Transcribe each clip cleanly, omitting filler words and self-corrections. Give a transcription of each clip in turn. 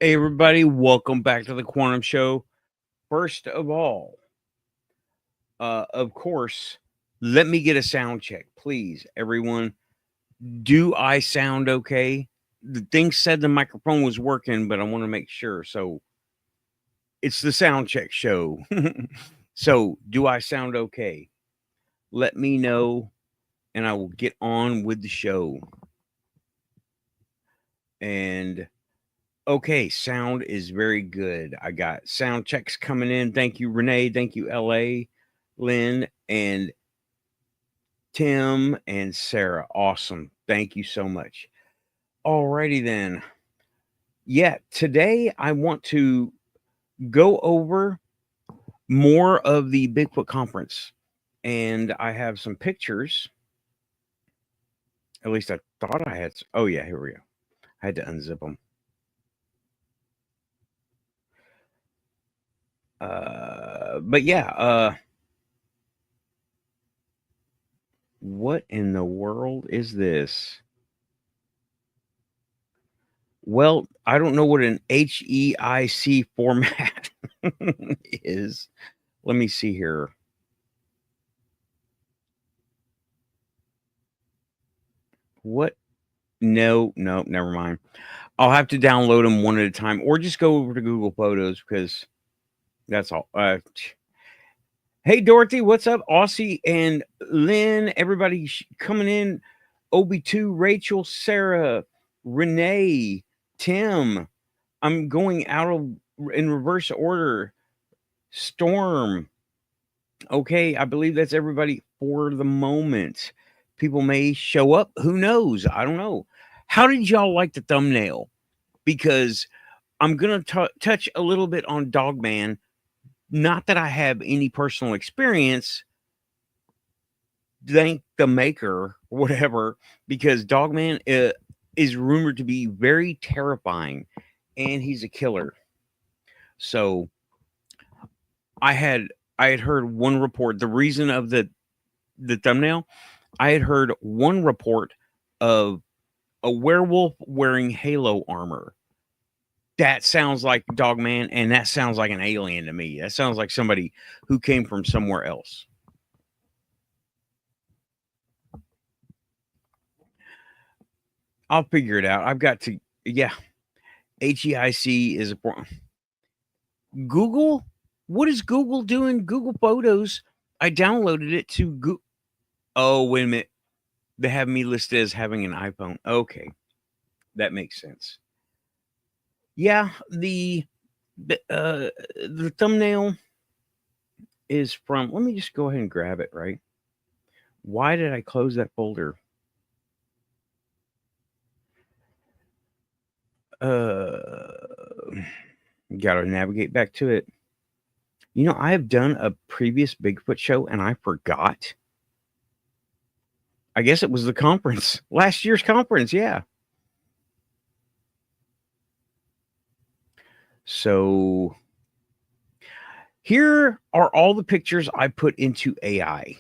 Hey, everybody, welcome back to the Quantum Show. First of all, of course, let me get a sound check, please, everyone. Do I sound okay? The thing said the microphone was working, but I want to make sure. So it's the sound check show. So, do I sound okay? Let me know, and I will get on with the show. And okay, sound is very good. I got sound checks coming in. Thank you, Renee. Thank you, LA, Lynn, and Tim, and Sarah. Awesome. Thank you so much. Alrighty then. Yeah, today I want to go over more of the Bigfoot Conference. And I have some pictures. At least I thought I had. Oh, yeah, here we go. I had to unzip them. But yeah, what in the world is this? Well, I don't know what an HEIC format is. Let me see here. What? No, never mind. I'll have to download them one at a time or just go over to Google Photos because that's all. Hey, Dorothy, what's up? Aussie and Lynn, everybody coming in. Obi2, Rachel, Sarah, Renee, Tim. I'm going out of in reverse order. Storm. Okay, I believe that's everybody for the moment. People may show up. Who knows? I don't know. How did y'all like the thumbnail? Because I'm going to touch a little bit on Dogman. Not that I have any personal experience. Thank the maker, whatever, because Dogman is rumored to be very terrifying and he's a killer. So I had heard one report. The reason of the thumbnail, I had heard one report of a werewolf wearing halo armor. That sounds like Dogman, and that sounds like an alien to me. That sounds like somebody who came from somewhere else. I'll figure it out. I've got to, yeah. HEIC is a Google. What is Google doing? Google Photos. I downloaded it to Google. Oh, wait a minute. They have me listed as having an iPhone. Okay, that makes sense. Yeah, the thumbnail is from. Let me just go ahead and grab it. Right? Why did I close that folder? Got to navigate back to it. You know, I have done a previous Bigfoot show and I forgot. I guess it was the conference, last year's conference. Yeah. So here are all the pictures I put into AI.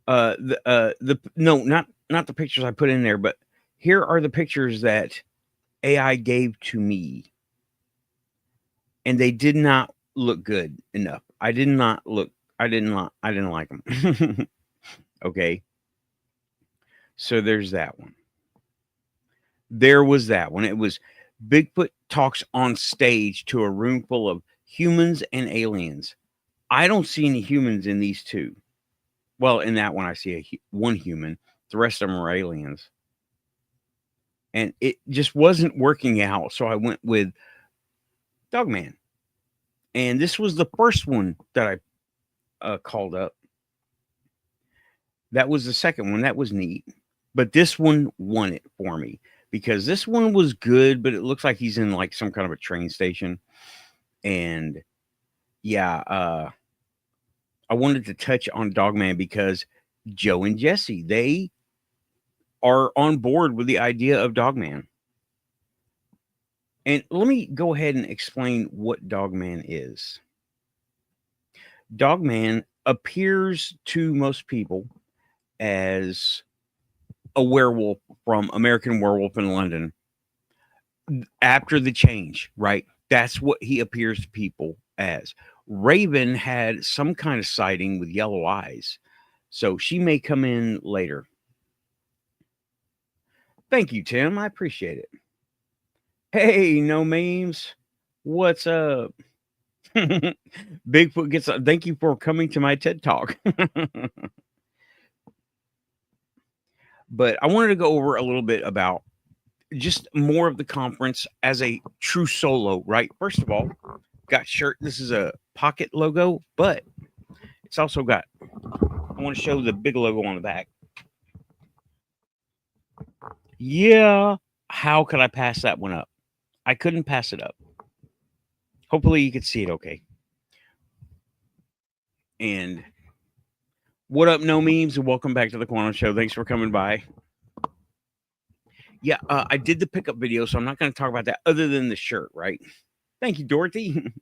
Not the pictures I put in there, but here are the pictures that AI gave to me. And they did not look good enough. I didn't like them. Okay. So there's that one. There was that one. It was Bigfoot talks on stage to a room full of humans and aliens. I don't see any humans in these two. Well, in that one, I see one human. The rest of them are aliens. And it just wasn't working out. So I went with Dogman. And this was the first one that I called up. That was the second one. That was neat. But this one won it for me because this one was good, but it looks like he's in like some kind of a train station. And yeah, I wanted to touch on Dogman because Joe and Jesse, they are on board with the idea of Dogman. And let me go ahead and explain what Dogman is. Dogman appears to most people as a werewolf from American Werewolf in London, after the change, right? That's what he appears to people as. Raven had some kind of sighting with yellow eyes, so she may come in later. Thank you, Tim. I appreciate it. Hey, no memes. What's up? Bigfoot gets. Thank you for coming to my TED Talk. But I wanted to go over a little bit about just more of the conference as a true solo, right? First of all, got shirt. This is a pocket logo, but it's also got. I want to show the big logo on the back. Yeah. How could I pass that one up? I couldn't pass it up. Hopefully you could see it okay. And what up, no memes, and welcome back to the Quantum Show. Thanks for coming by. Yeah, I did the pickup video, so I'm not going to talk about that other than the shirt, right? Thank you, Dorothy.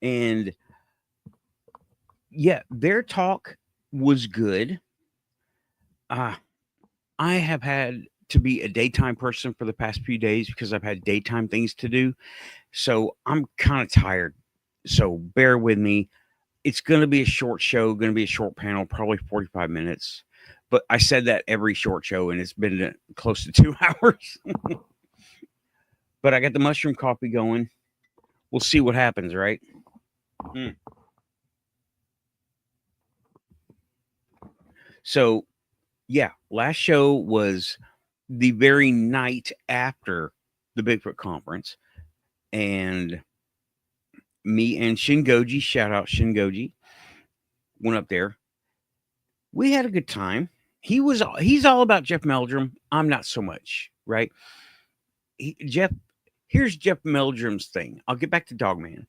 And yeah, their talk was good. I have had to be a daytime person for the past few days because I've had daytime things to do. So I'm kind of tired. So bear with me. It's going to be a short show, going to be a short panel, probably 45 minutes. But I said that every short show, and it's been close to 2 hours. But I got the mushroom coffee going. We'll see what happens, right? So, yeah, last show was the very night after the Bigfoot Conference. And me and Shingoji, shout out Shingoji, went up there. We had a good time. He's all about Jeff Meldrum. I'm not so much, right? Here's Jeff Meldrum's thing. I'll get back to Dogman.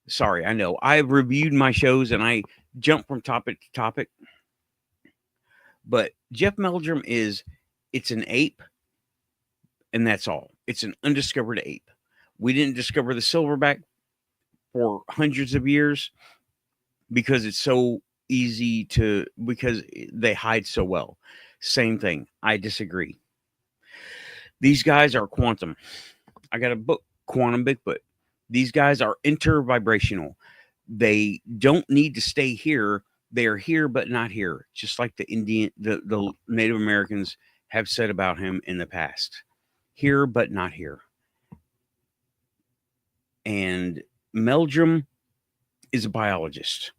Sorry, I know. I've reviewed my shows and I jump from topic to topic. But Jeff Meldrum it's an ape, and that's all. It's an undiscovered ape. We didn't discover the silverback for hundreds of years because it's so easy because they hide so well. Same thing. I disagree. These guys are quantum. I got a book, Quantum Bigfoot. These guys are intervibrational. They don't need to stay here. They are here, but not here. Just like the Native Americans have said about him in the past. Here, but not here. And Meldrum is a biologist.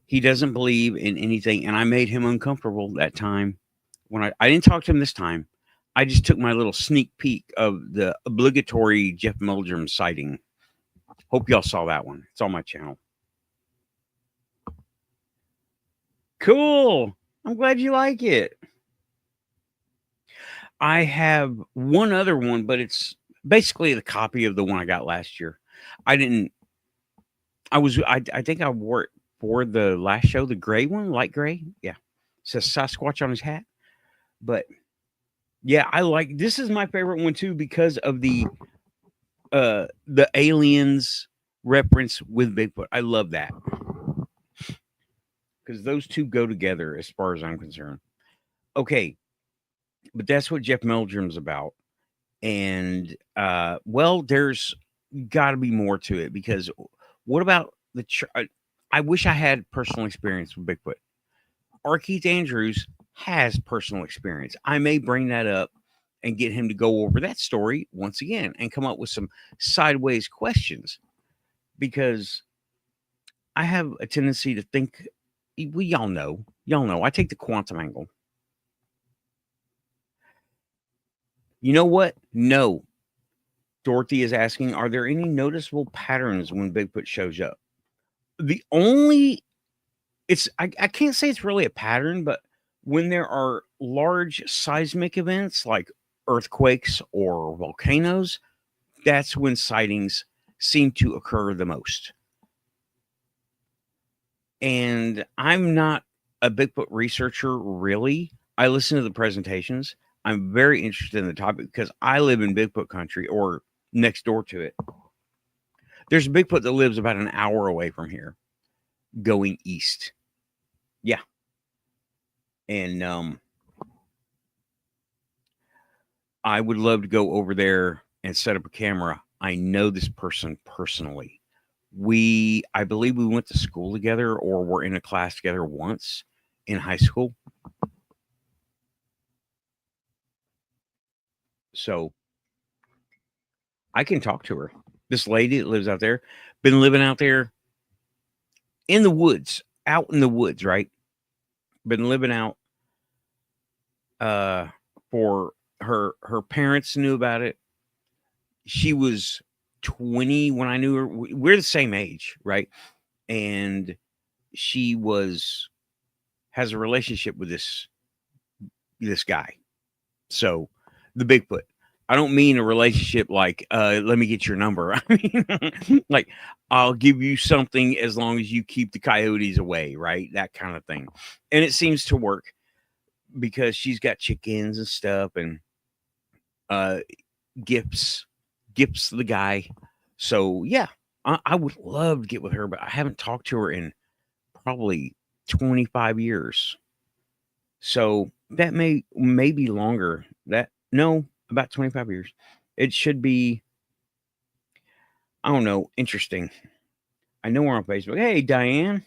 He doesn't believe in anything. And I made him uncomfortable that time. When I didn't talk to him this time. I just took my little sneak peek of the obligatory Jeff Meldrum sighting. Hope y'all saw that one. It's on my channel. Cool. I'm glad you like it. I have one other one, but it's basically the copy of the one I got last year. I think I wore it for the last show, the gray one, light gray. Yeah. It says Sasquatch on his hat. But yeah, this is my favorite one too because of the aliens reference with Bigfoot. I love that. Because those two go together as far as I'm concerned. Okay. But that's what Jeff Meldrum's about. And there's got to be more to it because what about I wish I had personal experience with Bigfoot. R. Keith Andrews has personal experience. I may bring that up and get him to go over that story once again and come up with some sideways questions because I have a tendency to think, y'all know, I take the quantum angle. You know what? No. Dorothy is asking, are there any noticeable patterns when Bigfoot shows up? I can't say it's really a pattern, but when there are large seismic events like earthquakes or volcanoes, that's when sightings seem to occur the most. And I'm not a Bigfoot researcher, really. I listen to the presentations. I'm very interested in the topic because I live in Bigfoot country or next door to it. There's a Bigfoot that lives about an hour away from here going east. Yeah. And I would love to go over there and set up a camera. I know this person personally. I believe we went to school together or were in a class together once in high school. So I can talk to her. This lady that lives out there, been living out there in the woods, out in the woods, right? Been living out for her parents knew about it. She was 20 when I knew her. We're the same age, right? And she has a relationship with this guy. So the Bigfoot. I don't mean a relationship like let me get your number. I mean like I'll give you something as long as you keep the coyotes away, right? That kind of thing. And it seems to work because she's got chickens and stuff and uh gifts the guy. So yeah, I would love to get with her, but I haven't talked to her in probably 25 years. So that may be longer. About 25 years. It should be, I don't know, interesting. I know we're on Facebook. Hey, Diane,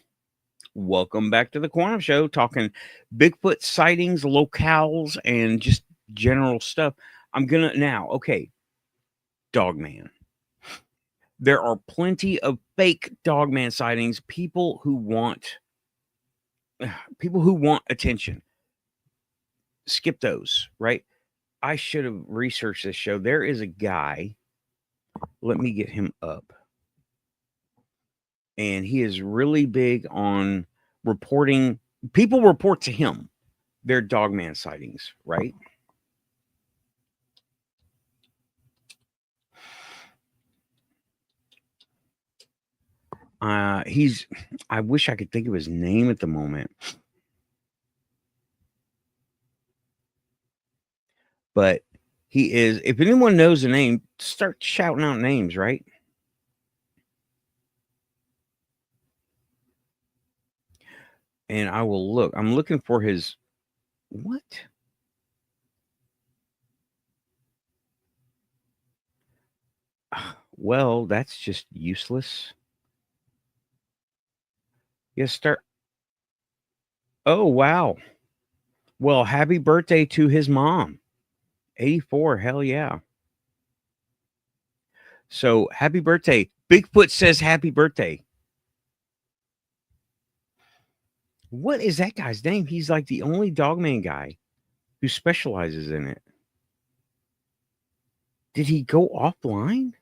welcome back to the Quantum Show, talking Bigfoot sightings, locales, and just general stuff. Okay, Dogman. There are plenty of fake Dogman sightings, people who want attention. Skip those, right? I should have researched this show. There is a guy, let me get him up. And he is really big on reporting. People report to him their Dogman sightings, right? I wish I could think of his name at the moment. But he is, if anyone knows the name, start shouting out names, right? And I will look. I'm looking for his what? Well, that's just useless. Yes, start. Oh, wow. Well, happy birthday to his mom. 84. Hell yeah. So happy birthday. Bigfoot says happy birthday. What is that guy's name? He's like the only Dogman guy who specializes in it. Did he go offline?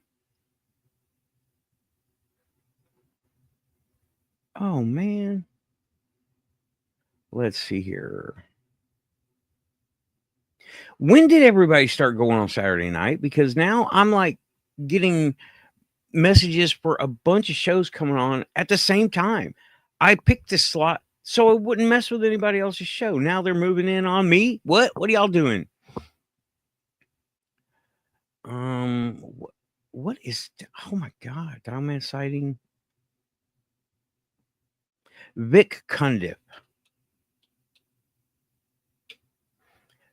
Oh, man. Let's see here. When did everybody start going on Saturday night? Because now I'm like getting messages for a bunch of shows coming on at the same time. I picked this slot so I wouldn't mess with anybody else's show. Now they're moving in on me. What are y'all doing? What is, oh my God, Dogman sighting. Vic Cundiff.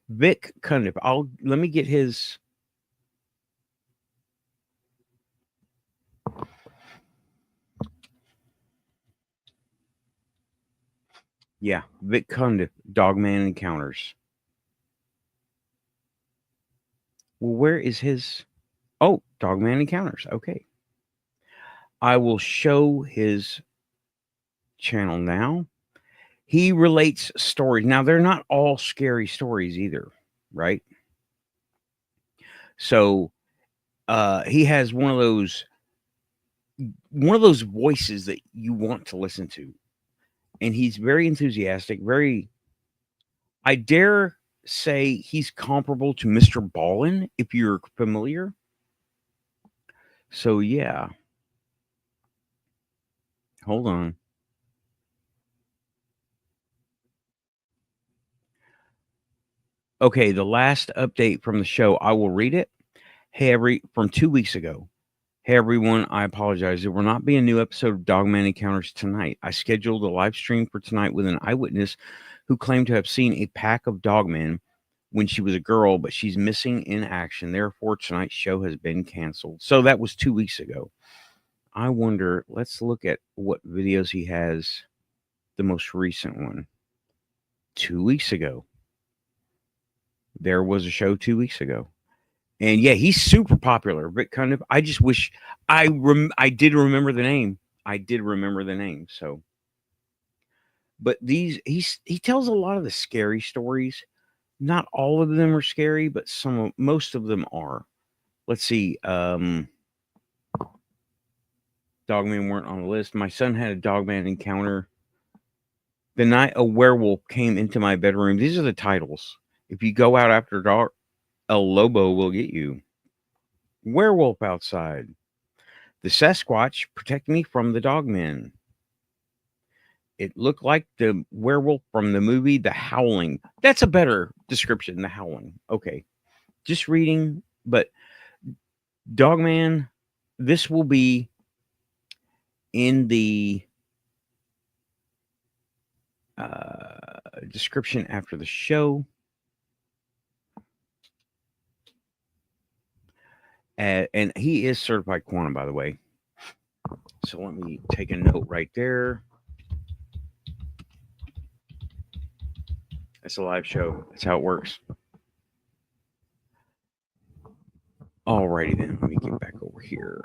Let me get his. Yeah, Vic Cundiff, Dogman Encounters. Well, where is his? Oh, Dogman Encounters. Okay. I will show his channel now. He relates stories. Now, they're not all scary stories either, right? So he has one of those voices that you want to listen to. And he's very enthusiastic, I dare say he's comparable to Mr. Ballin, if you're familiar. So yeah. Hold on. Okay, the last update from the show, I will read it. Hey, from 2 weeks ago. Hey everyone, I apologize. There will not be a new episode of Dogman Encounters tonight. I scheduled a live stream for tonight with an eyewitness who claimed to have seen a pack of dogmen when she was a girl, but she's missing in action. Therefore, tonight's show has been canceled. So that was 2 weeks ago. I wonder, let's look at what videos he has. The most recent one, 2 weeks ago. There was a show 2 weeks ago. And yeah, he's super popular, but kind of, I just wish I did remember the name. I did remember the name. So, but he tells a lot of the scary stories. Not all of them are scary, but most of them are. Let's see. Dogmen weren't on the list. My son had a dogman encounter the night a werewolf came into my bedroom. These are the titles. If you go out after dark, El Lobo will get you. Werewolf outside. The Sasquatch protect me from the dogmen. It looked like the werewolf from the movie The Howling. That's a better description, The Howling. Okay. Just reading, but Dogman, this will be in the description after the show. And he is certified quantum, by the way. So let me take a note right there. It's a live show. That's how it works. Alrighty then. Let me get back over here.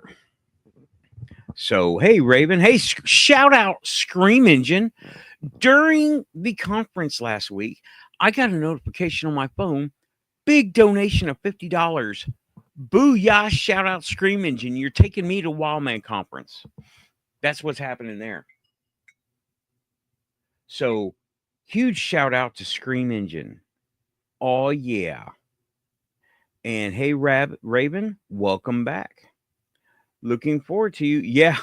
So, hey, Raven. Hey, shout out Scream Engine. During the conference last week, I got a notification on my phone. Big donation of $50. Booyah, shout out Scream Engine. You're taking me to WildMan Conference. That's what's happening there. So, huge shout out to Scream Engine. Oh, yeah. And hey, Raven, welcome back. Looking forward to you. Yeah.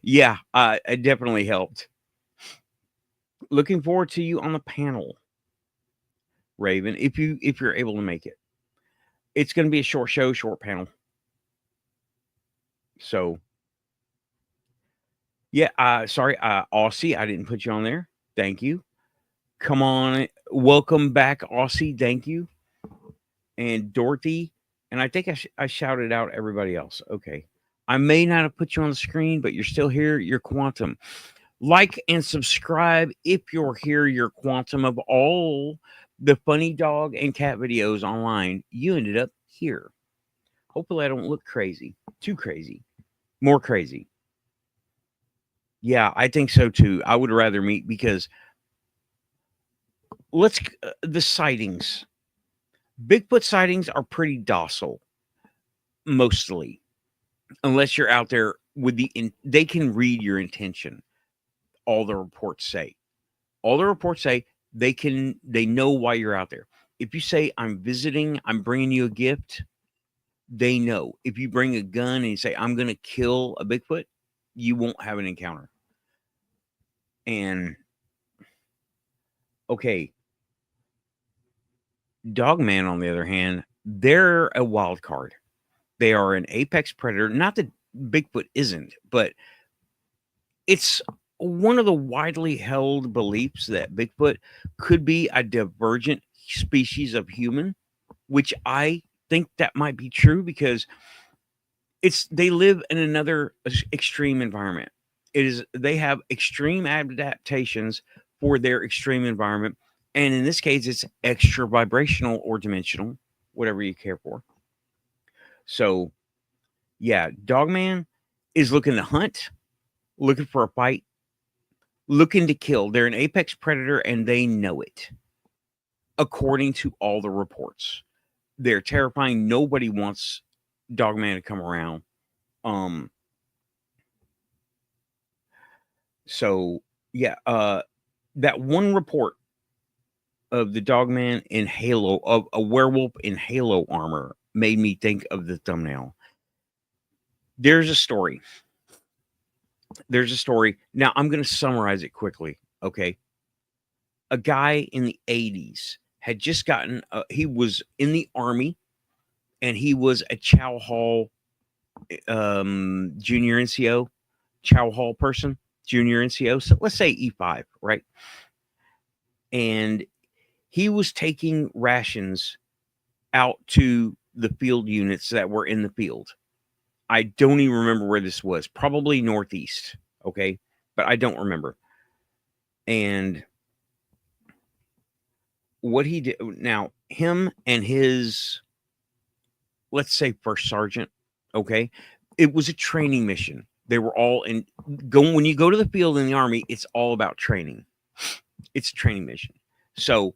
Yeah, it definitely helped. Looking forward to you on the panel, Raven, if you're able to make it. It's going to be a short show, short panel. So, yeah, sorry, Aussie, I didn't put you on there. Thank you. Come on, welcome back, Aussie. Thank you. And Dorothy, and I think I shouted out everybody else. Okay. I may not have put you on the screen, but you're still here. You're quantum. Like and subscribe if you're here. You're quantum. Of all the funny dog and cat videos online, you ended up here. Hopefully I don't look crazy. Too crazy. More crazy. Yeah, I think so too. I would rather meet because the sightings. Bigfoot sightings are pretty docile. Mostly. Unless you're out there with they can read your intention. All the reports say. They know why you're out there. If you say, I'm visiting, I'm bringing you a gift, they know. If you bring a gun and you say, I'm going to kill a Bigfoot, you won't have an encounter. And, okay, Dogman, on the other hand, they're a wild card. They are an apex predator. Not that Bigfoot isn't, but it's one of the widely held beliefs that Bigfoot could be a divergent species of human, which I think that might be true because they live in another extreme environment. They have extreme adaptations for their extreme environment, and in this case, it's extra vibrational or dimensional, whatever you care for. So, yeah, Dogman is looking to hunt, looking for a fight, looking to kill. They're an apex predator, and they know it. According to all the reports, they're terrifying. Nobody wants Dogman to come around. So yeah, that one report of the Dogman in Halo, of a werewolf in Halo armor, made me think of the thumbnail. There's a story. Now I'm going to summarize it quickly. Okay. A guy in the 80s had just gotten, he was in the army and he was a Chow Hall junior NCO, Chow Hall person, junior NCO. So let's say E5, right? And He was taking rations out to the field units that were in the field. I don't even remember where this was. Probably northeast. Okay. But I don't remember. And what he did now, him and his, let's say, first sergeant. Okay. It was a training mission. They were all in going. When you go to the field in the Army, it's all about training. It's a training mission. So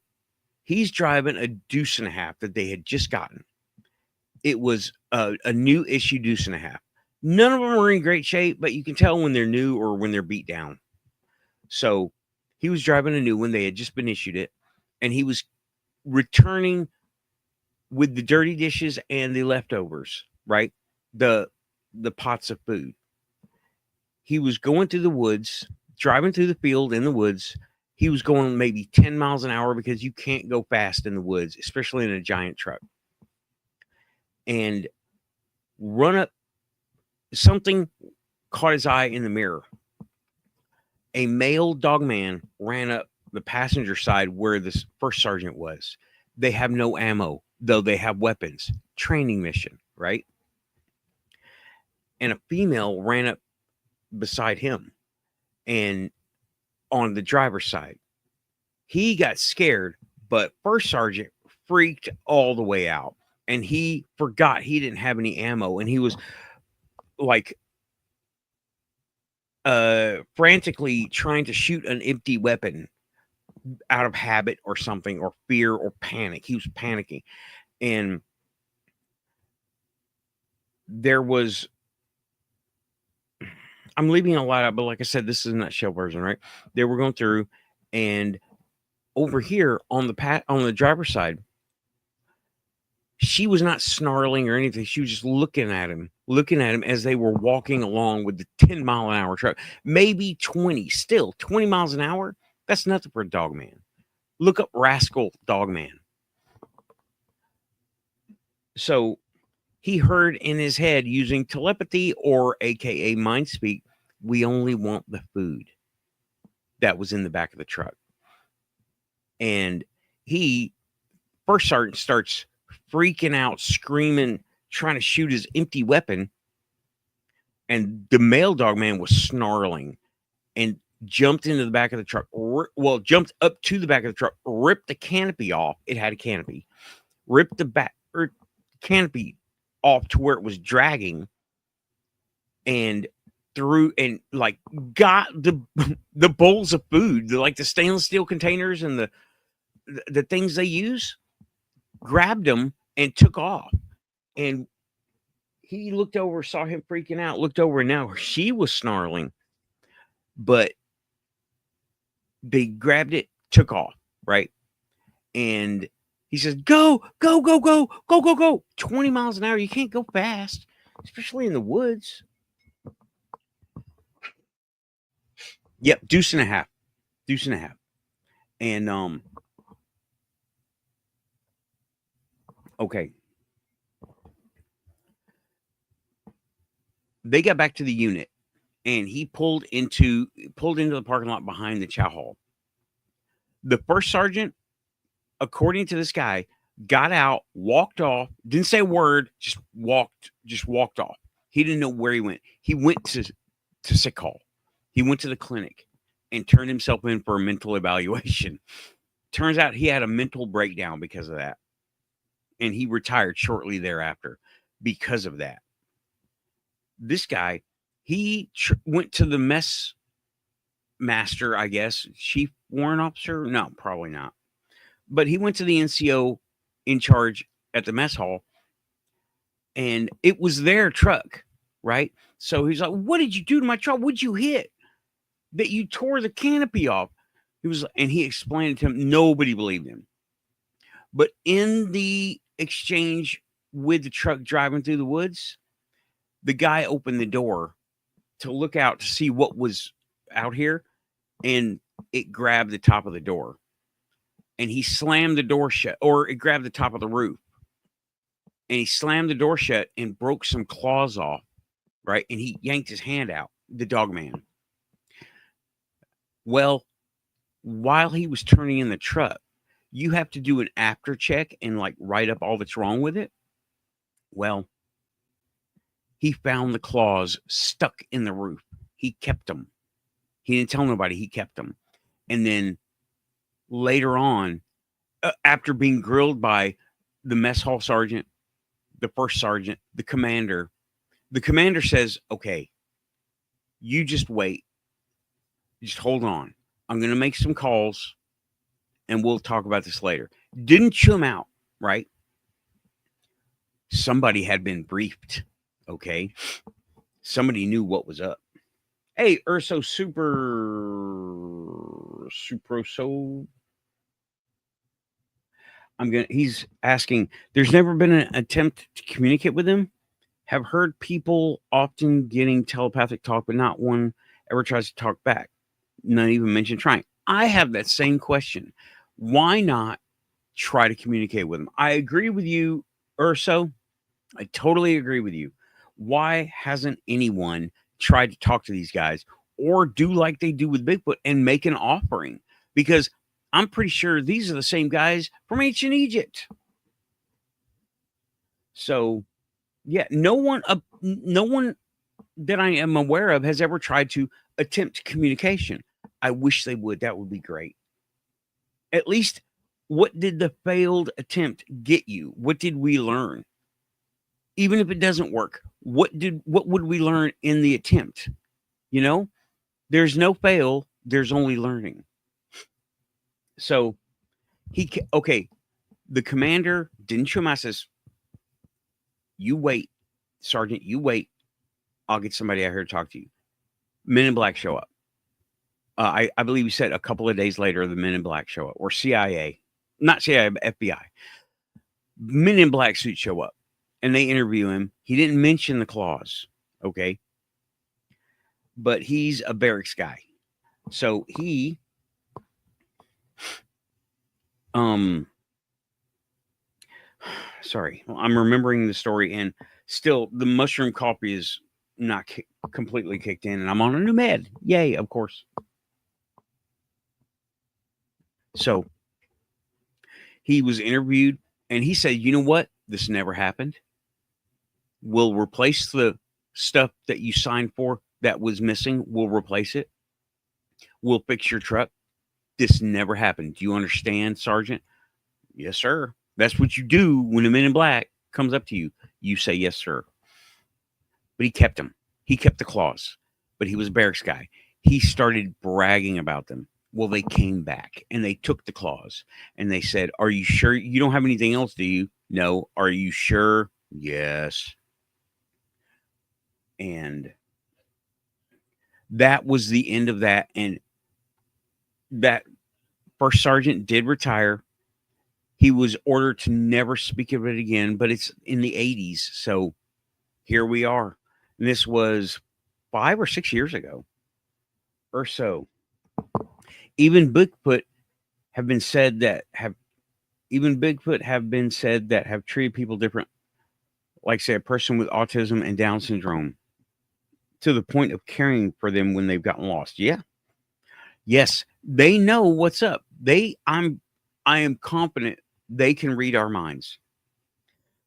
he's driving a deuce and a half that they had just gotten. It was a new issue deuce and a half. None of them were in great shape, but you can tell when they're new or when they're beat down. So he was driving a new one. They had just been issued it, and he was returning with the dirty dishes and the leftovers, right? The pots of food. He was going through the woods, driving through the field in the woods. He was going maybe 10 miles an hour because you can't go fast in the woods, especially in a giant truck. And run up, something caught his eye in the mirror. A male dogman ran up the passenger side where the first sergeant was. They have no ammo, though they have weapons. Training mission, right? And a female ran up beside him and on the driver's side. He got scared, but first sergeant freaked all the way out. And he forgot he didn't have any ammo. And he was like frantically trying to shoot an empty weapon out of habit or something, or fear or panic. He was panicking. And there was, I'm leaving a lot out, but like I said, this is a nutshell version, right? They were going through, and over here on the driver's side, she was not snarling or anything. She was just looking at him as they were walking along with the 10-mile-an-hour truck, maybe 20, still 20 miles an hour. That's nothing for a dogman. Look up Rascal Dogman. So he heard in his head, using telepathy or AKA mind speak, we only want the food that was in the back of the truck. And first sergeant starts freaking out, screaming, trying to shoot his empty weapon. And the male dogman was snarling and jumped into the back of the truck. Jumped up to the back of the truck, ripped the canopy off. It had a canopy. Ripped the canopy off to where it was dragging, and threw and like got the bowls of food, like the stainless steel containers and the things they use, grabbed them and took off. And he looked over, saw him freaking out, looked over, and now she was snarling, but they grabbed it, took off, right? And he says, go, go, go, go, go, go, go. 20 miles an hour. You can't go fast, especially in the woods. Yep, deuce and a half. And okay. They got back to the unit, and he pulled into the parking lot behind the chow hall. The first sergeant, according to this guy, got out, walked off, didn't say a word, just walked off. He didn't know where he went. He went to sick hall. He went to the clinic and turned himself in for a mental evaluation. Turns out he had a mental breakdown because of that. And he retired shortly thereafter because of that. This guy, he went to the mess master, I guess, chief warrant officer. No, probably not. But he went to the NCO in charge at the mess hall, and it was their truck, right? So he's like, what did you do to my truck? What'd you hit? That you tore the canopy off. He explained it to him. Nobody believed him. But in the exchange with the truck driving through the woods, the guy opened the door to look out to see what was out here, and it grabbed the top of the door. And he slammed the door shut, or it grabbed the top of the roof. And he slammed the door shut and broke some claws off, right? And he yanked his hand out, the dog man. Well, while he was turning in the truck, you have to do an after check and like write up all that's wrong with it. Well, he found the claws stuck in the roof. He kept them. He didn't tell nobody. He kept them. And then later on, after being grilled by the mess hall sergeant, the first sergeant, the commander says, okay, you just wait. Just hold on. I'm going to make some calls and we'll talk about this later. Didn't chew him out, right? Somebody had been briefed, okay? Somebody knew what was up. Hey, Urso Suproso. He's asking, there's never been an attempt to communicate with him. Have heard people often getting telepathic talk, but not one ever tries to talk back. Not even mention trying. I have that same question. Why not try to communicate with him? I agree with you, Urso. I totally agree with you. Why hasn't anyone tried to talk to these guys or do like they do with Bigfoot and make an offering? Because I'm pretty sure these are the same guys from ancient Egypt. So, yeah, no one that I am aware of has ever tried to attempt communication. I wish they would. That would be great. At least, what did the failed attempt get you? What did we learn? Even if it doesn't work, what would we learn in the attempt? You know, there's no fail. There's only learning. So the commander didn't show him. I says, you wait, Sergeant, you wait. I'll get somebody out here to talk to you. Men in Black show up. I believe he said a couple of days later, the Men in Black show up, or CIA, not CIA, but FBI. Men in Black suits show up and they interview him. He didn't mention the claws. Okay. But he's a barracks guy. So he, sorry, I'm remembering the story, and still the mushroom coffee is not completely kicked in, and I'm on a new med. Yay, of course. So he was interviewed, and he said, you know what? This never happened. We'll replace the stuff that you signed for that was missing. We'll replace it. We'll fix your truck. This never happened. Do you understand, Sergeant? Yes, sir. That's what you do when a Men in Black comes up to you. You say, yes, sir. But he kept them. He kept the claws. But he was a barracks guy. He started bragging about them. Well, they came back and they took the claws and they said, are you sure you don't have anything else, do you? No. Are you sure? Yes. And that was the end of that. And that first sergeant did retire. He was ordered to never speak of it again, but it's in the 80s. So here we are. And this was 5 or 6 years ago or so. Even Bigfoot have been said that have treated people different, like say a person with autism and Down syndrome, to the point of caring for them when they've gotten lost. Yeah. Yes, they know what's up. I am confident they can read our minds.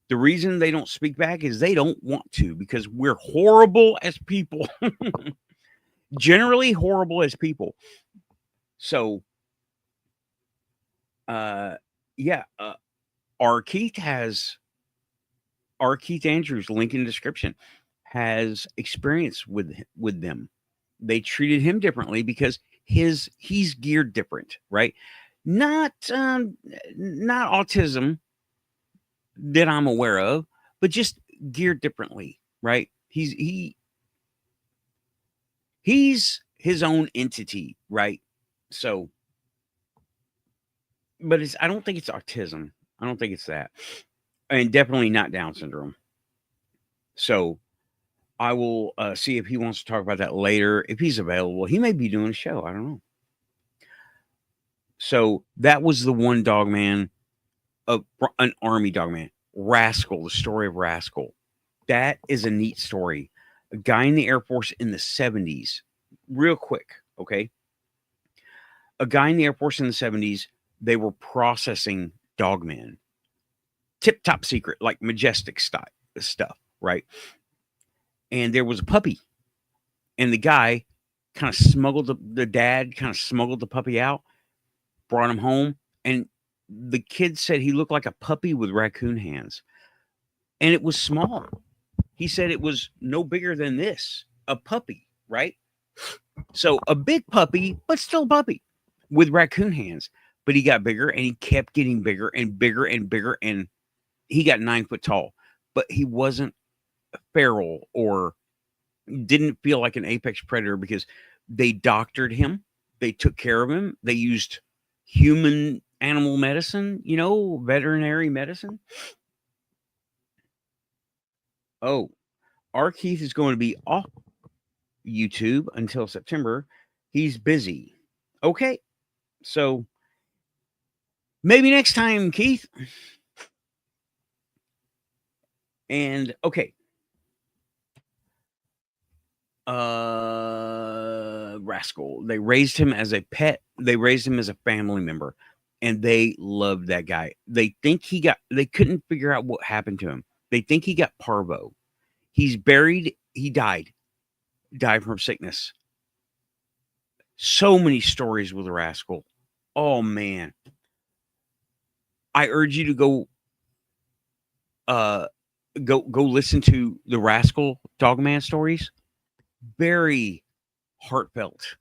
The reason they don't speak back is they don't want to, because we're horrible as people. Generally horrible as people. So, our Keith Andrews, link in the description, has experience with them. They treated him differently because he's geared different, right? Not autism that I'm aware of, but just geared differently, right? He's his own entity, right? So, but I don't think it's autism. I don't think it's that. And definitely not Down syndrome. So I will see if he wants to talk about that later. If he's available, he may be doing a show. I don't know. So that was the one dog man, an army dog man, Rascal, the story of Rascal. That is a neat story. A guy in the Air Force in the 70s, real quick, okay? A guy in the Air Force in the 70s they were processing dogmen, tip top secret, like majestic stuff, right? And there was a puppy, and the guy kind of smuggled the dad kind of smuggled the puppy out, brought him home, and the kid said he looked like a puppy with raccoon hands, and it was small. He said it was no bigger than this, a puppy, right? So a big puppy, but still a puppy with raccoon hands. But he got bigger, and he kept getting bigger and bigger and bigger, and he got 9 foot tall. But he wasn't feral or didn't feel like an apex predator because they doctored him. They took care of him. They used human animal medicine, veterinary medicine. Oh, our Keith is going to be off YouTube until September. He's busy. Okay. So maybe next time, Keith. And okay. Rascal. They raised him as a pet. They raised him as a family member, and they loved that guy. They think they couldn't figure out what happened to him. They think he got parvo. He's buried. He died from sickness. So many stories with Rascal. Oh man. I urge you to go listen to the Rascal Dogman stories. Very heartfelt.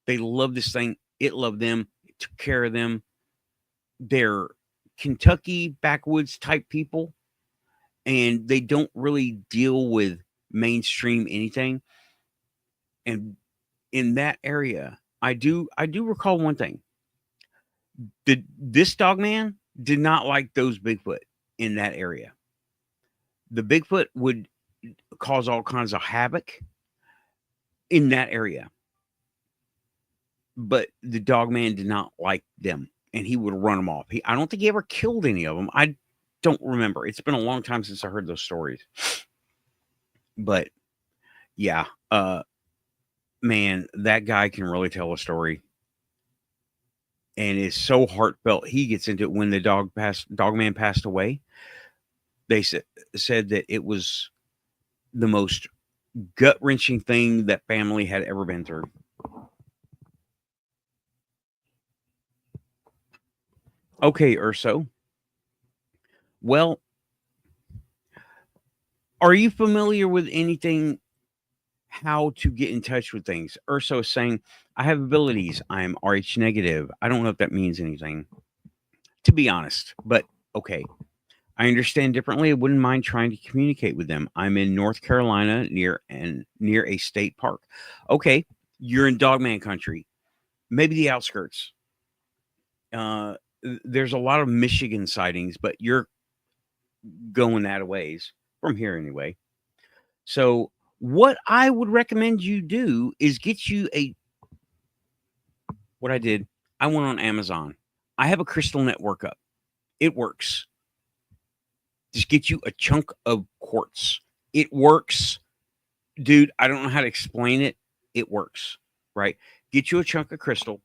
They love this thing. It loved them. It took care of them. They're Kentucky backwoods type people, and they don't really deal with mainstream anything. And in that area, I do recall one thing. This Dogman did not like those Bigfoot in that area. The Bigfoot would cause all kinds of havoc in that area. But the Dogman did not like them, and he would run them off. I don't think he ever killed any of them. I don't remember. It's been a long time since I heard those stories. But yeah, man, that guy can really tell a story. And it's so heartfelt. He gets into it when the Dogman passed away. They said that it was the most gut-wrenching thing that family had ever been through. Okay, Urso. Well, are you familiar with anything how to get in touch with things? Urso is saying, I have abilities. I'm RH negative. I don't know if that means anything, to be honest, but okay. I understand differently. I wouldn't mind trying to communicate with them. I'm in North Carolina near a state park. Okay, you're in Dogman country, maybe the outskirts. There's a lot of Michigan sightings, but you're going that a ways from here anyway. So what I would recommend you do is get you what I did. I went on Amazon. I have a crystal network up. It works. Just get you a chunk of quartz. It works. Dude, I don't know how to explain it. It works, right? Get you a chunk of crystal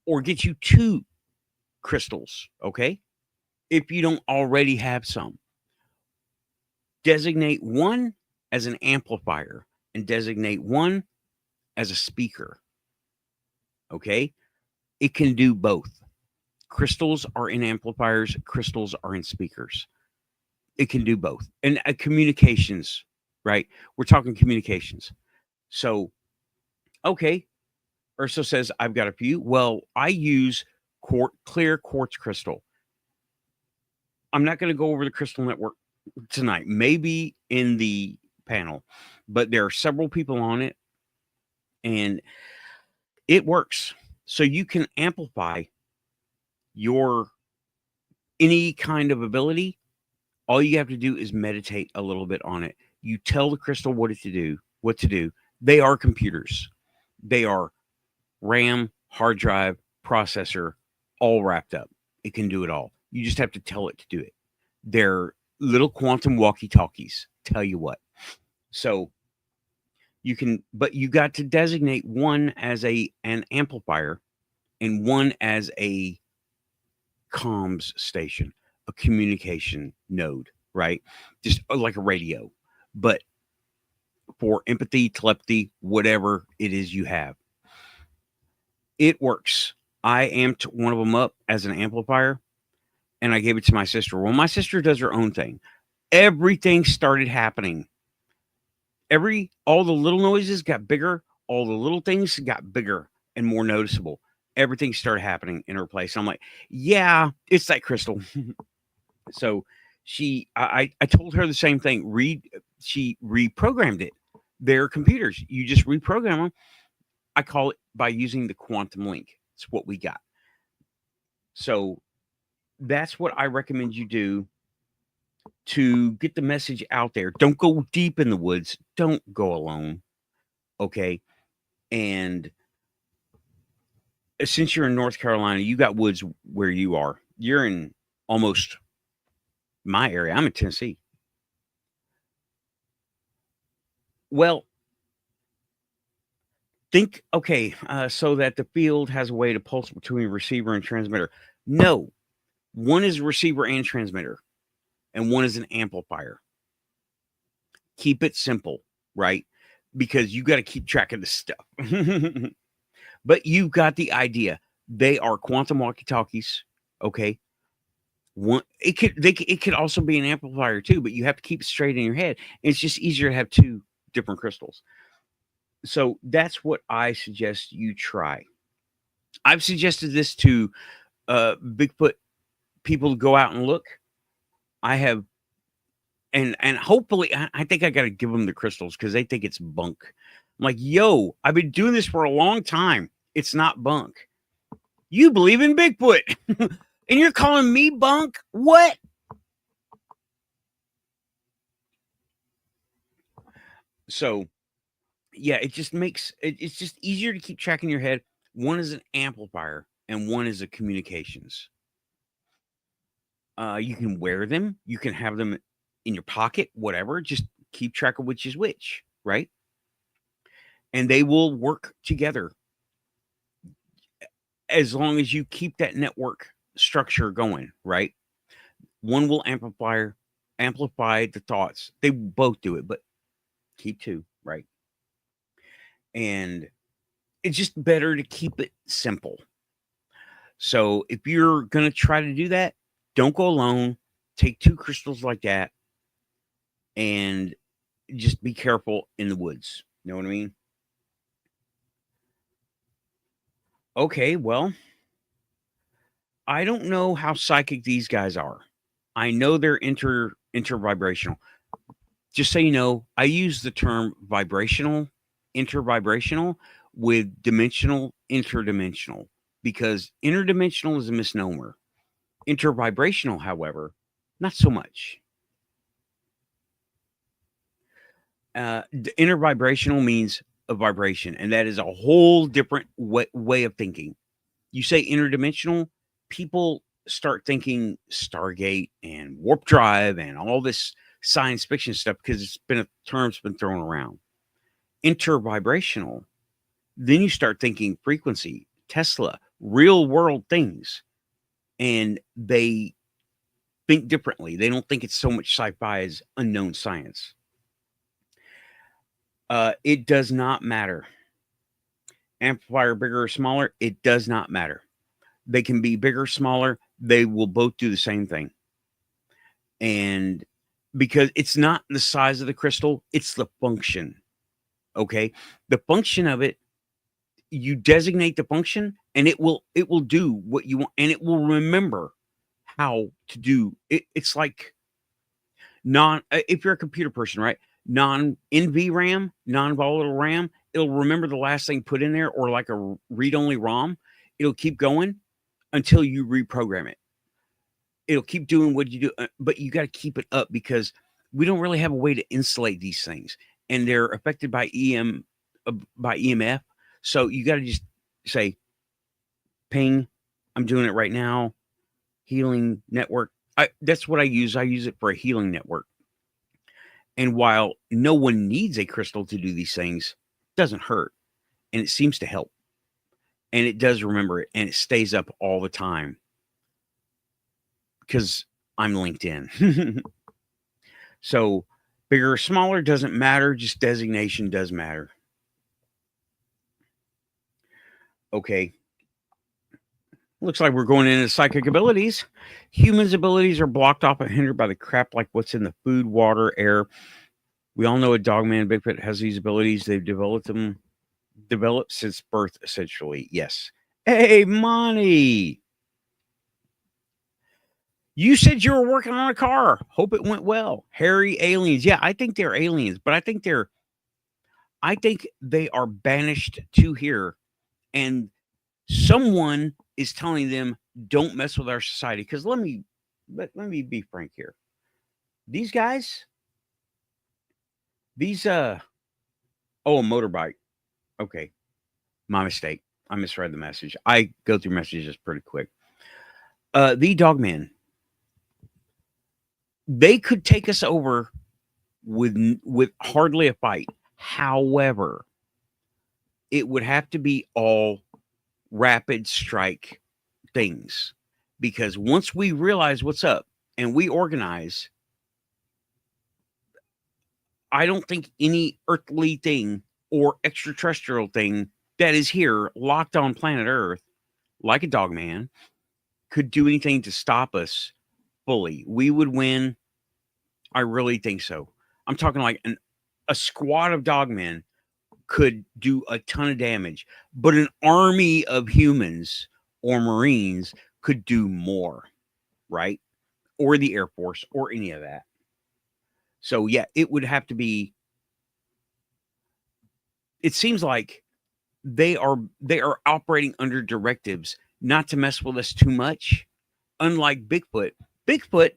or get you 2 crystals, okay? If you don't already have some. Designate one as an amplifier and designate one as a speaker, okay? It can do both. Crystals are in amplifiers. Crystals are in speakers. It can do both. And communications, right? We're talking communications. So, okay. Urso says, I've got a few. Well, I use clear quartz crystal. I'm not going to go over the crystal network tonight. Maybe in the panel. But there are several people on it. And it works. So you can amplify any kind of ability. All you have to do is meditate a little bit on it. You tell the crystal what to do. They are computers. They are RAM, hard drive, processor, all wrapped up. It can do it all. You just have to tell it to do it. They're little quantum walkie-talkies, tell you what. So you got to designate one as an amplifier and one as a comms station, a communication node, right? Just like a radio, but for empathy, telepathy, whatever it is you have. It works. I amped one of them up as an amplifier and I gave it to my sister. Well, my sister does her own thing. Everything started happening. All the little noises got bigger, all the little things got bigger and more noticeable. Everything started happening in her place. I'm like, yeah, it's that crystal. So I told her the same thing. She reprogrammed it. Their computers, you just reprogram them. I call it by using the quantum link. It's what we got. So that's what I recommend you do to get the message out there. Don't go deep in the woods. Don't go alone. Okay. And since you're in North Carolina, you got woods where you are. You're in almost my area. I'm in Tennessee. Well, think, okay, so that the field has a way to pulse between receiver and transmitter. No, one is a receiver and transmitter, and one is an amplifier. Keep it simple, right? Because you got to keep track of this stuff. But you've got the idea. They are quantum walkie-talkies, okay? It could also be an amplifier too, but you have to keep it straight in your head. It's just easier to have two different crystals. So that's what I suggest you try. I've suggested this to Bigfoot people to go out and look. I have, and hopefully, I think I got to give them the crystals because they think it's bunk. I'm like, yo, I've been doing this for a long time. It's not bunk. You believe in Bigfoot, and you're calling me bunk? What? So, yeah, it just makes it's just easier to keep track in your head. One is an amplifier, and one is a communications. You can wear them. You can have them in your pocket, whatever. Just keep track of which is which, right? And they will work together as long as you keep that network structure going, right? One will amplify the thoughts. They both do it, but keep two, right? And it's just better to keep it simple. So if you're going to try to do that, don't go alone. Take two crystals like that and just be careful in the woods. You know what I mean? Okay, well, I don't know how psychic these guys are. I know they're intervibrational. Just so you know, I use the term vibrational, intervibrational with dimensional, interdimensional, because interdimensional is a misnomer. Intervibrational, however, not so much. Intervibrational means a vibration, and that is a whole different way of thinking. You say interdimensional, people start thinking Stargate and warp drive and all this science fiction stuff because it's been a term's been thrown around. Intervibrational, then you start thinking frequency, Tesla, real world things, and they think differently. They don't think it's so much sci-fi as unknown science. It does not matter. Amplifier bigger or smaller, it does not matter. They can be bigger, smaller. They will both do the same thing. And because it's not the size of the crystal, it's the function. Okay. The function of it, you designate the function and it will do what you want and it will remember how to do it. It's like if you're a computer person, right? NVRAM, non-volatile RAM, it'll remember the last thing put in there, or like a read-only ROM. It'll keep going until you reprogram it. It'll keep doing what you do, but you got to keep it up because we don't really have a way to insulate these things, and they're affected by EMF. So you got to just say, ping. I'm doing it right now. Healing network. That's what I use. I use it for a healing network. And while no one needs a crystal to do these things, it doesn't hurt. And it seems to help. and it does remember it, and it stays up all the time because I'm linked in. So bigger or smaller doesn't matter, just designation does matter. Okay. Looks like we're going into psychic abilities. Humans' abilities are blocked off and hindered by the crap like what's in the food, water, air. We all know a dogman Bigfoot has these abilities. They've developed since birth, essentially. Yes. Hey, Monty. You said you were working on a car. Hope it went well. Hairy aliens. Yeah, I think they're aliens, but I think they are banished to here, and someone is telling them don't mess with our society. Because let me be frank here. These guys, a motorbike. Okay, my mistake. I misread the message. I go through messages pretty quick. The dogman, they could take us over with hardly a fight. However, it would have to be all rapid strike things, because once we realize what's up and we organize, I don't think any earthly thing or extraterrestrial thing that is here locked on planet Earth, like a dogman, could do anything to stop us fully. We would win. I really think so. I'm talking like a squad of dogmen could do a ton of damage, but an army of humans or Marines could do more, right? Or the Air Force or any of that. So yeah, it would have to be. It seems like they are operating under directives not to mess with us too much. Unlike Bigfoot, Bigfoot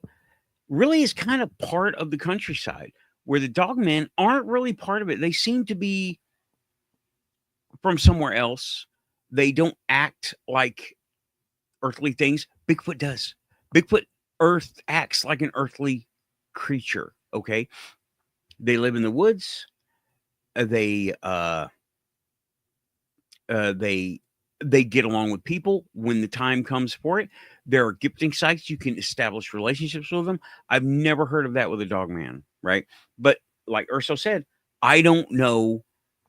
really is kind of part of the countryside, where the dogmen aren't really part of it. They seem to be from somewhere else. They don't act like earthly things. Bigfoot does. Bigfoot acts like an earthly creature. Okay, they live in the woods. They they get along with people when the time comes for it. There are gifting sites. You can establish relationships with them. I've never heard of that with a dogman, right? But like Urso said, I don't know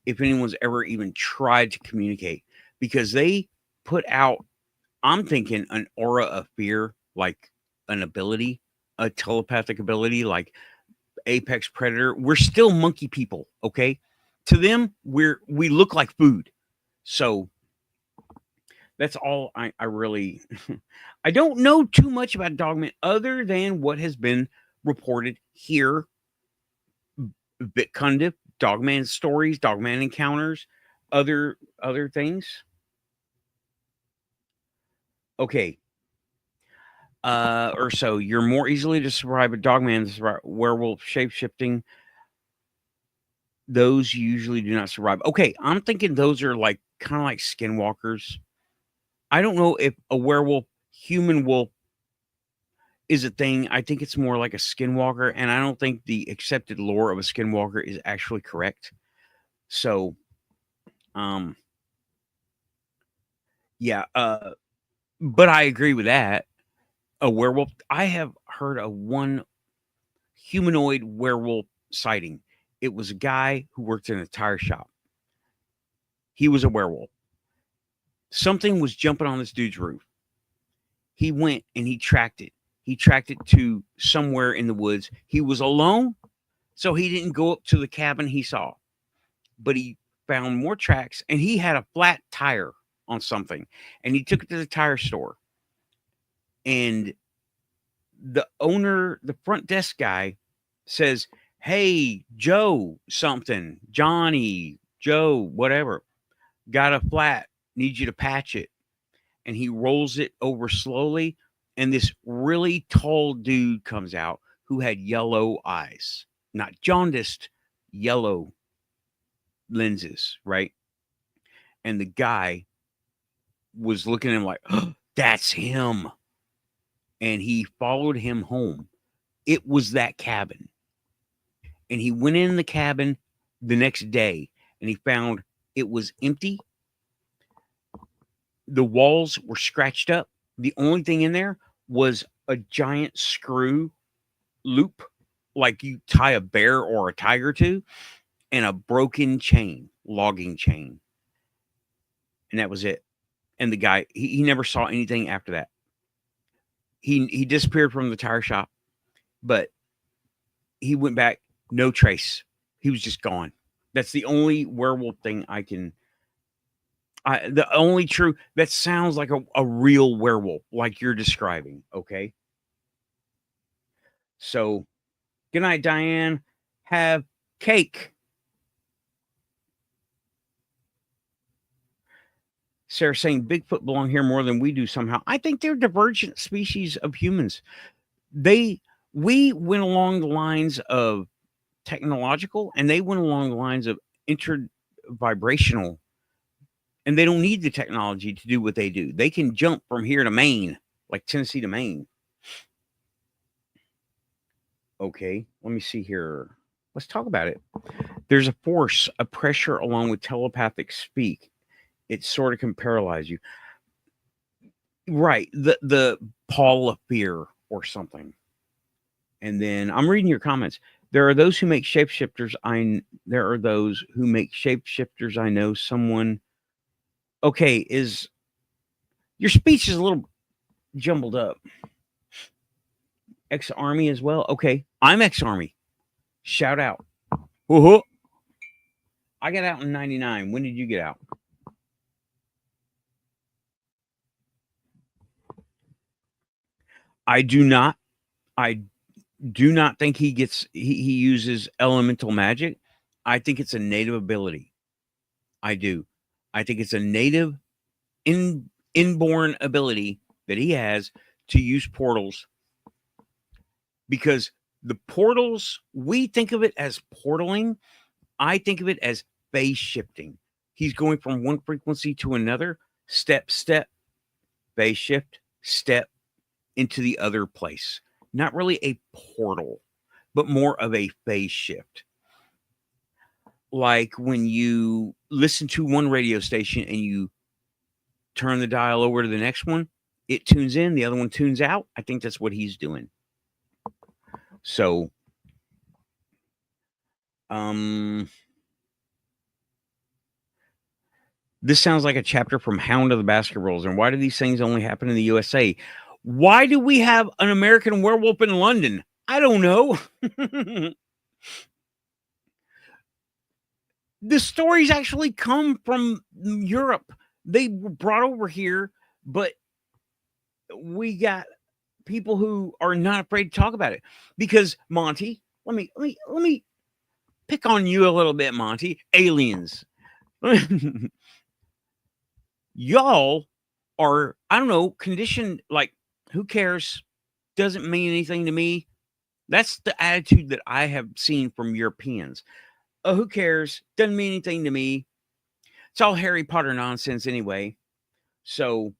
if anyone's ever even tried to communicate, because they put out, I'm thinking, an aura of fear, like an ability, a telepathic ability, like apex predator. We're still monkey people, okay? To them, we look like food. So that's all I really I don't know too much about dogman other than what has been reported here. Bitcundip, dogman stories, dogman encounters, other things. Okay. Or so you're more easily to survive a dogman than werewolf shape shifting. Those usually do not survive. Okay, I'm thinking those are like kind of like skinwalkers. I don't know if a werewolf, human wolf, is a thing. I think it's more like a skinwalker, and I don't think the accepted lore of a skinwalker is actually correct. So, um, yeah, but I agree with that. A werewolf. I have heard of one humanoid werewolf sighting. It was a guy who worked in a tire shop. He was a werewolf. Something was jumping on this dude's roof. He went and he tracked it. He tracked it to somewhere in the woods. He was alone, so he didn't go up to the cabin he saw, but he found more tracks, and he had a flat tire on something, and he took it to the tire store. And the owner, the front desk guy, says, "Hey, Joe, something, Johnny, Joe, whatever, got a flat, need you to patch it." And he rolls it over slowly, and this really tall dude comes out who had yellow eyes, not jaundiced, yellow lenses, right? And the guy was looking at him like, oh, that's him. And he followed him home. It was that cabin. And he went in the cabin the next day, and he found it was empty. The walls were scratched up. The only thing in there was a giant screw loop, like you tie a bear or a tiger to, and a broken chain, logging chain. And that was it. And the guy, he never saw anything after that. He disappeared from the tire shop, but he went back, no trace. He was just gone. That's the only werewolf thing I can. The only true that sounds like a real werewolf, like you're describing. Okay. So, good night, Diane. Have cake. Sarah saying Bigfoot belong here more than we do somehow. I think they're divergent species of humans. We went along the lines of technological, and they went along the lines of intervibrational, and they don't need the technology to do what they do. They can jump from here to Maine, like Tennessee to Maine. Okay, let me see here. Let's talk about it. There's a force, a pressure along with telepathic speak. It sort of can paralyze you. Right. The pall of fear or something. And then I'm reading your comments. There are those who make shapeshifters. There are those who make shapeshifters. I know someone. Okay, is your speech is a little jumbled up. Ex-Army as well. Okay, I'm ex-Army. Shout out. Woohoo. I got out in 99. When did you get out? I do not think he uses elemental magic. I think it's a native ability. I do. I think it's a native inborn ability that he has to use portals, because the portals, we think of it as portaling. I think of it as phase shifting. He's going from one frequency to another, step, phase shift, step into the other place. Not really a portal, but more of a phase shift. Like when you listen to one radio station and you turn the dial over to the next one, it tunes in, the other one tunes out. I think that's what he's doing. So, this sounds like a chapter from Hound of the Baskervilles. And why do these things only happen in the USA? Why do we have an American werewolf in London? I don't know. The stories actually come from Europe. They were brought over here, but we got people who are not afraid to talk about it. Because Monty, let me pick on you a little bit, Monty. Aliens. Y'all are, I don't know, conditioned, like, who cares? Doesn't mean anything to me. That's the attitude that I have seen from Europeans. Oh, who cares? Doesn't mean anything to me. It's all Harry Potter nonsense anyway. So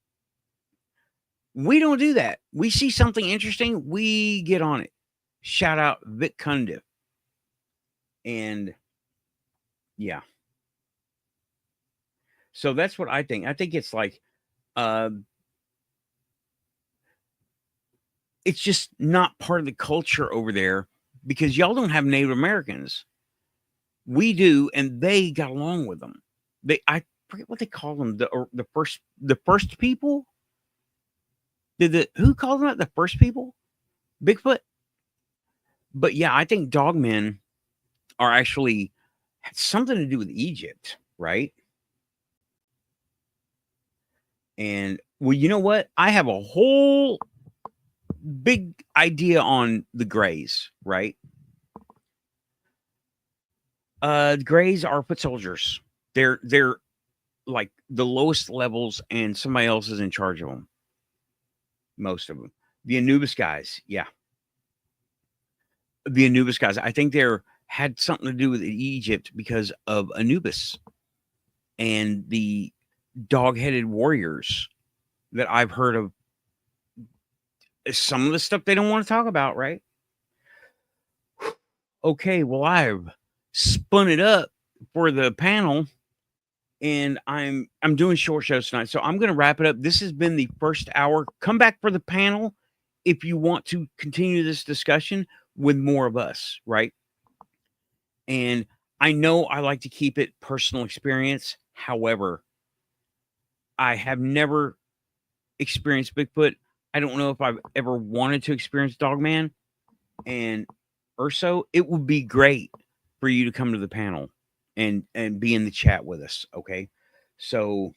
we don't do that. We see something interesting, we get on it. Shout out Vic Cundiff. And yeah. So that's what I think. I think it's like, it's just not part of the culture over there, because y'all don't have Native Americans. We do, and they got along with them. I forget what they call them. The first people. Who called them that? The first people? Bigfoot. But yeah, I think dogmen are actually had something to do with Egypt, right? And well, you know what? I have a whole big idea on the Greys, right? The Greys are foot soldiers. They're like the lowest levels, and somebody else is in charge of them. Most of them. The Anubis guys, yeah. The Anubis guys, I think they're had something to do with Egypt because of Anubis and the dog-headed warriors that I've heard of. Some of the stuff they don't want to talk about, right? Okay, well, I've spun it up for the panel, and I'm doing short shows tonight, so I'm going to wrap it up. This has been the first hour. Come back for the panel if you want to continue this discussion with more of us, right? And I know I like to keep it personal experience. However, I have never experienced Bigfoot. I don't know if I've ever wanted to experience Dogman. And Urso, it would be great for you to come to the panel and be in the chat with us. Okay. So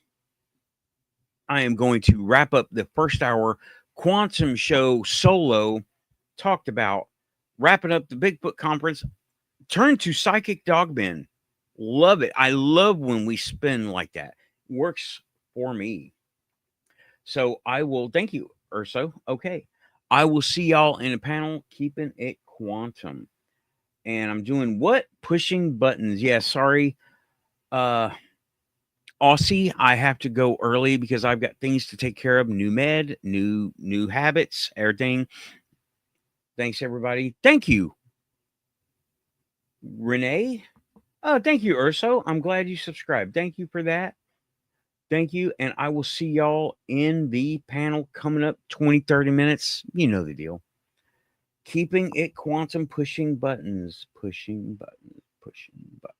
I am going to wrap up the first hour Quantum Show solo, talked about wrapping up the Bigfoot Conference, turn to Psychic Dogmen. Love it. I love when we spin like that. Works for me. So I will thank you, Urso. Okay. I will see y'all in a panel, keeping it quantum. And I'm doing what? Pushing buttons. Yeah, sorry. Aussie, I have to go early because I've got things to take care of. New med, new habits, everything. Thanks, everybody. Thank you, Renee. Oh, thank you, Urso. I'm glad you subscribed. Thank you for that. Thank you. And I will see y'all in the panel coming up 20, 30 minutes. You know the deal. Keeping it quantum, pushing buttons, pushing buttons, pushing buttons.